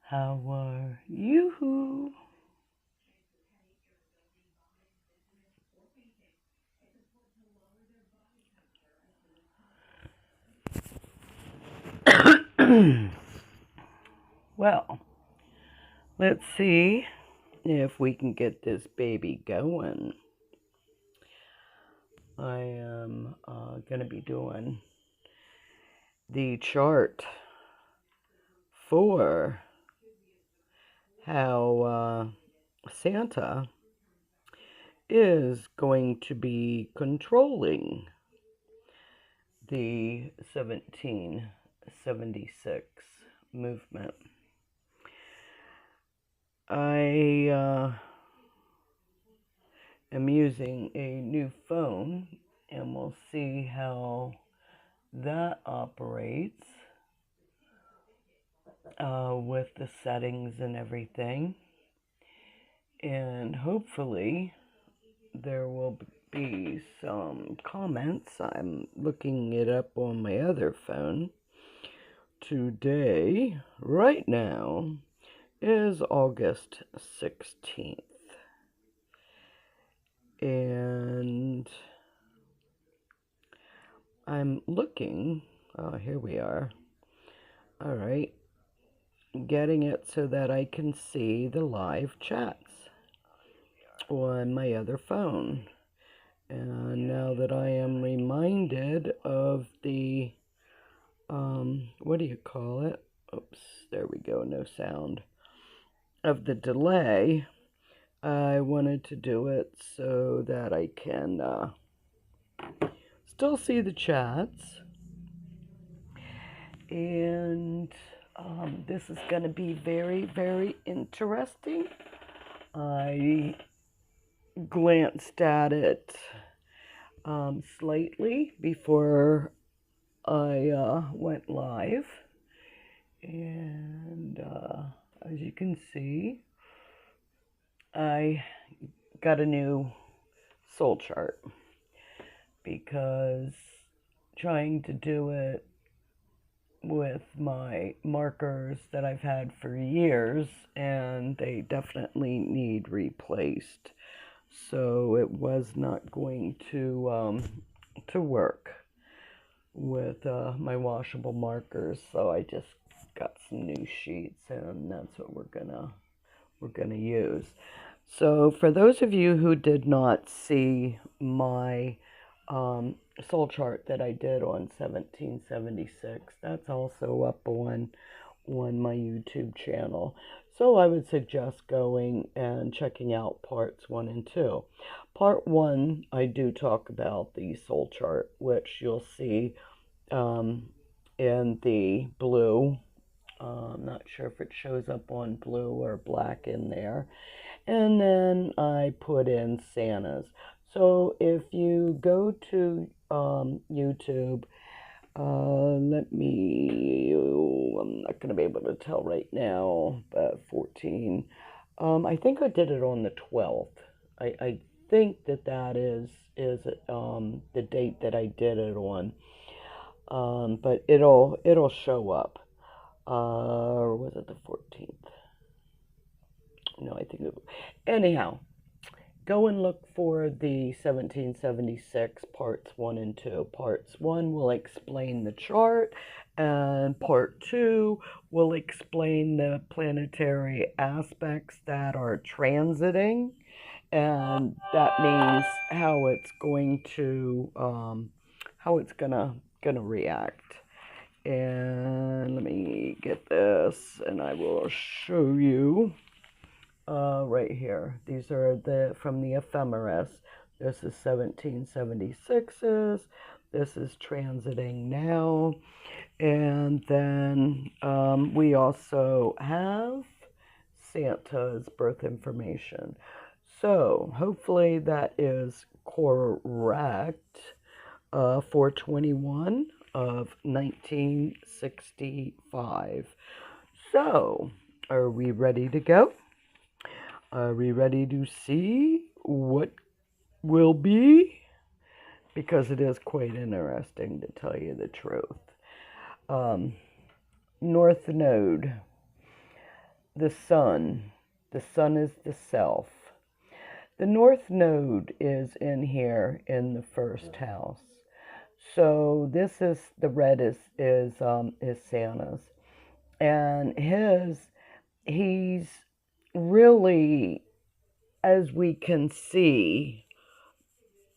How are you? Well, let's see if we can get this baby going. I am going to be doing the chart for how Santa is going to be controlling the 1776 movement. I am using a new phone, and we'll see how that operates with the settings and everything. And hopefully there will be some comments. I'm looking it up on my other phone. Today, right now, is August 16th. And I'm looking, here we are. All right, getting it so that I can see the live chats on my other phone. And now that I am reminded of the, what do you call it? Oops, there we go, no sound. Of the delay, I wanted to do it so that I can still see the chats. And this is going to be very, very interesting. I glanced at it slightly before I went live. And as you can see, I got a new soul chart because trying to do it with my markers that I've had for years, and they definitely need replaced. So it was not going to work with my washable markers. So I just got some new sheets, and that's what we're gonna use. So for those of you who did not see my soul chart that I did on 1776, that's also up on my YouTube channel. So I would suggest going and checking out parts 1 and 2. Part 1, I do talk about the soul chart, which you'll see in the blue. I'm not sure if it shows up on blue or black in there. And then I put in Santa's. So if you go to YouTube, let me, I'm not going to be able to tell right now, but 14. I think I did it on the 12th. I think that is the date that I did it on. But it'll show up. Or was it the 14th? No, I think it, anyhow, go and look for the 1776 parts 1 and 2. Parts 1 will explain the chart, and part 2 will explain the planetary aspects that are transiting, and that means how it's going to gonna react. And let me get this, and I will show you right here. These are from the ephemeris. This is 1776's. This is transiting now. And then we also have Santa's birth information. So hopefully that is correct. 421 of 1965. So, are we ready to go? Are we ready to see what will be? Because it is quite interesting, to tell you the truth. North Node. the sun. The sun is the self. The north node is in here in the first house. So this is the red is Santa's, and he's really, as we can see,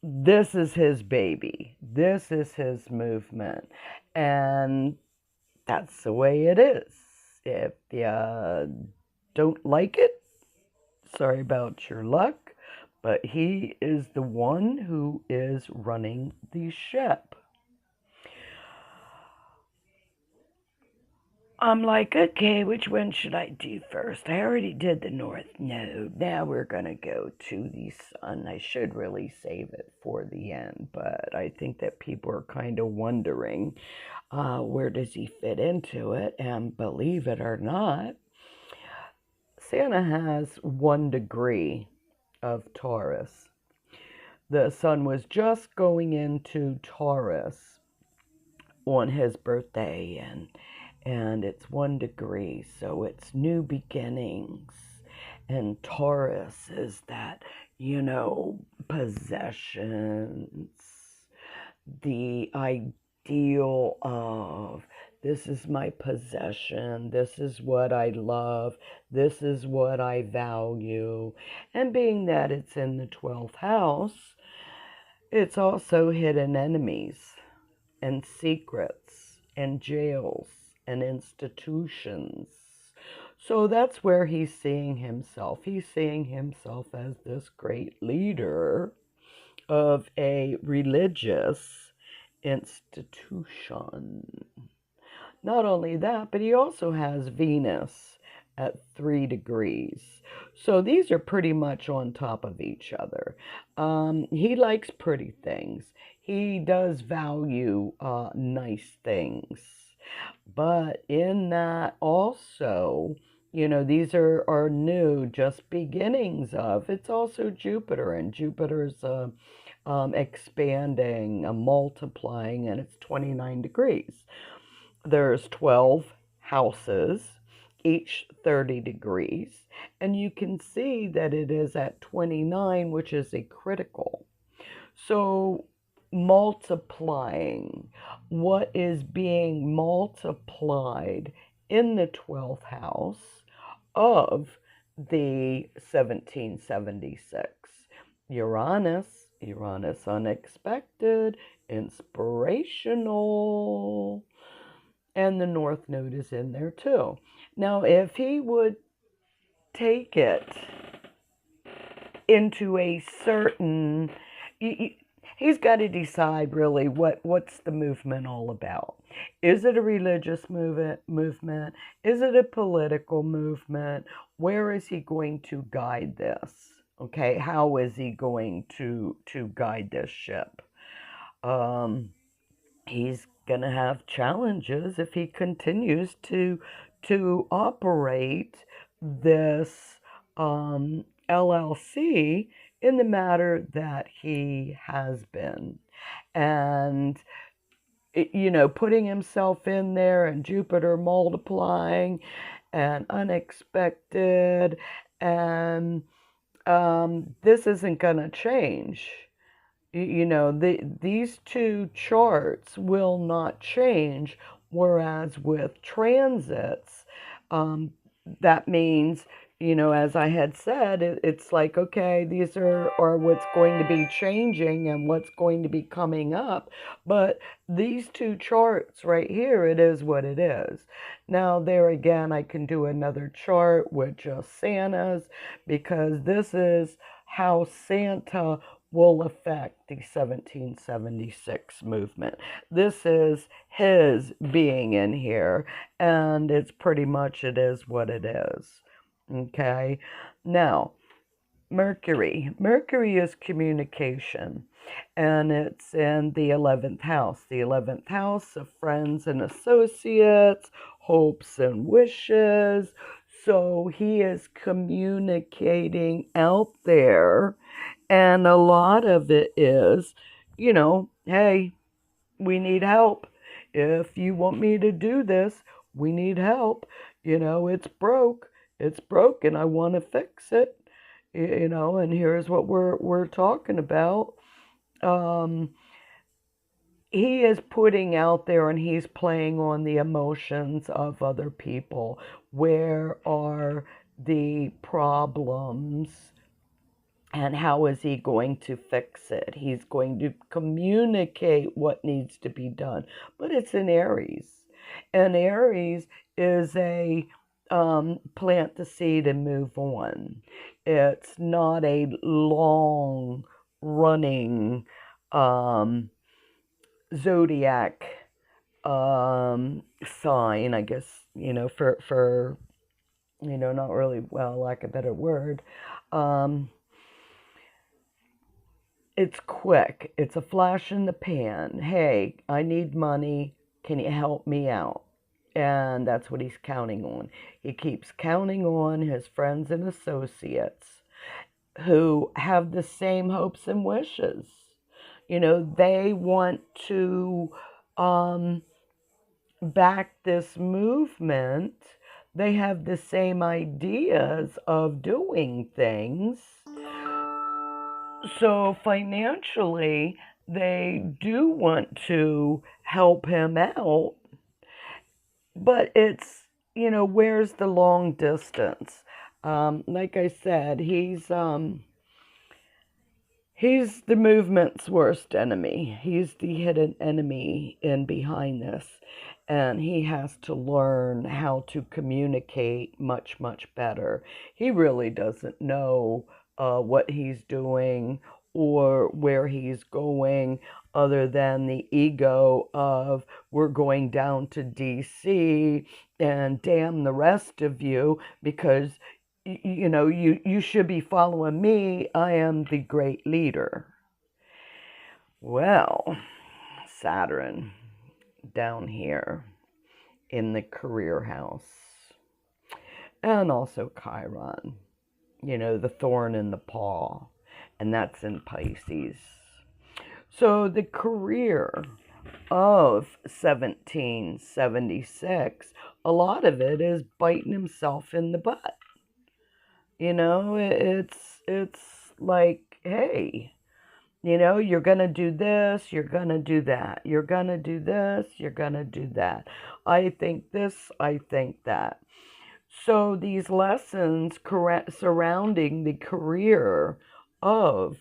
this is his baby. This is his movement, and that's the way it is. If you don't like it, sorry about your luck, but he is the one who is running the ship. I'm like, okay, which one should I do first? I already did the north node. Now we're going to go to the sun. I should really save it for the end, but I think that people are kind of wondering where does he fit into it? And believe it or not, Santa has 1 degree of Taurus. The sun was just going into Taurus on his birthday, and it's 1 degree, so it's new beginnings. And Taurus is that, possessions, the ideal of this is my possession, this is what I love, this is what I value. And being that it's in the 12th house, it's also hidden enemies and secrets and jails and institutions. So that's where he's seeing himself. He's seeing himself as this great leader of a religious institution. Not only that, but he also has Venus at 3 degrees. So these are pretty much on top of each other. He likes pretty things. He does value nice things. But in that also, these are new, just beginnings of. It's also Jupiter, and Jupiter's expanding, multiplying, and it's 29 degrees. There's 12 houses, each 30 degrees, and you can see that it is at 29, which is a critical. So multiplying, what is being multiplied in the 12th house of the 1776. Uranus unexpected, inspirational, and the north node is in there too. Now, if he would take it into a certain, he's got to decide really what's the movement all about. Is it a religious movement? Is it a political movement? Where is he going to guide this? Okay, how is he going to guide this ship? He's going to have challenges if he continues to operate this LLC in the matter that he has been. And, putting himself in there and Jupiter multiplying and unexpected, and this isn't going to change. These two charts will not change, whereas with transits, that means, as I had said, it's like, okay, these are what's going to be changing and what's going to be coming up. But these two charts right here, it is what it is. Now, there again, I can do another chart with just Santa's, because this is how Santa will affect the 1776 movement. This is his being in here, and it's pretty much, it is what it is. Okay, now Mercury is communication, and it's in the 11th house, the 11th house of friends and associates, hopes and wishes. So he is communicating out there, and a lot of it is, hey, we need help. If you want me to do this, we need help. It's broke. it's broken. I want to fix it. You know, and here's what we're talking about. Um, he is putting out there and he's playing on the emotions of other people. Where are the problems and how is he going to fix it? He's going to communicate what needs to be done. But it's an Aries. And Aries is a plant the seed and move on. It's not a long running um, zodiac sign, I guess, for not really, well, lack of a better word. Um, it's quick. It's a flash in the pan. Hey, I need money. Can you help me out? And that's what he's counting on. He keeps counting on his friends and associates who have the same hopes and wishes. They want to um, back this movement. They have the same ideas of doing things. So financially, they do want to help him out, but where's the long distance? Like I said, he's the movement's worst enemy. He's the hidden enemy in behind this. And he has to learn how to communicate much, much better. He really doesn't know what he's doing or where he's going, other than the ego of we're going down to DC and damn the rest of you because you should be following me. I am the great leader. Well, Saturn down here in the career house, and also Chiron, the thorn in the paw, and that's in Pisces. So the career of 1776, a lot of it is biting himself in the butt. It's like, hey, you're going to do this, you're going to do that. You're going to do this, you're going to do that. I think this, I think that. So these lessons surrounding the career of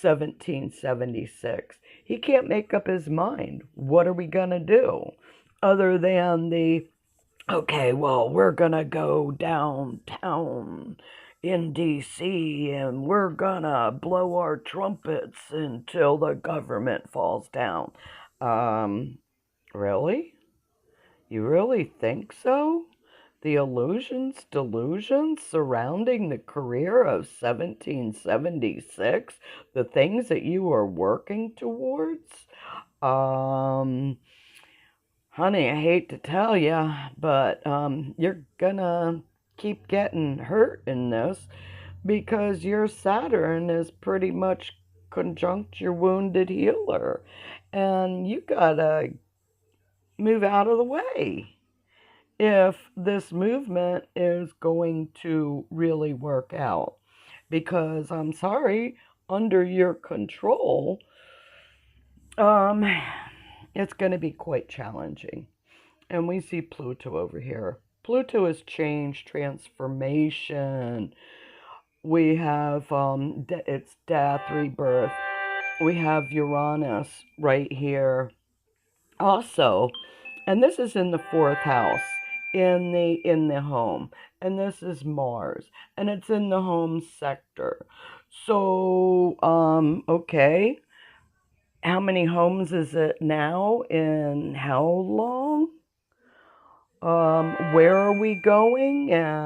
1776, he can't make up his mind. What are we going to do? Other than okay, well, we're going to go downtown in DC and we're going to blow our trumpets until the government falls down. Really? You really think so? The delusions surrounding the career of 1776, the things that you are working towards? Honey, I hate to tell you, but you're gonna keep getting hurt in this because your Saturn is pretty much conjunct your wounded healer, and you gotta move out of the way if this movement is going to really work out. Because I'm sorry, under your control, it's going to be quite challenging. And we see Pluto over here. Pluto is change, transformation. We have it's death, rebirth. We have Uranus right here also, and this is in the fourth house in the home, and this is Mars, and it's in the home sector. So okay, how many homes is it now, and how long? Where are we going? And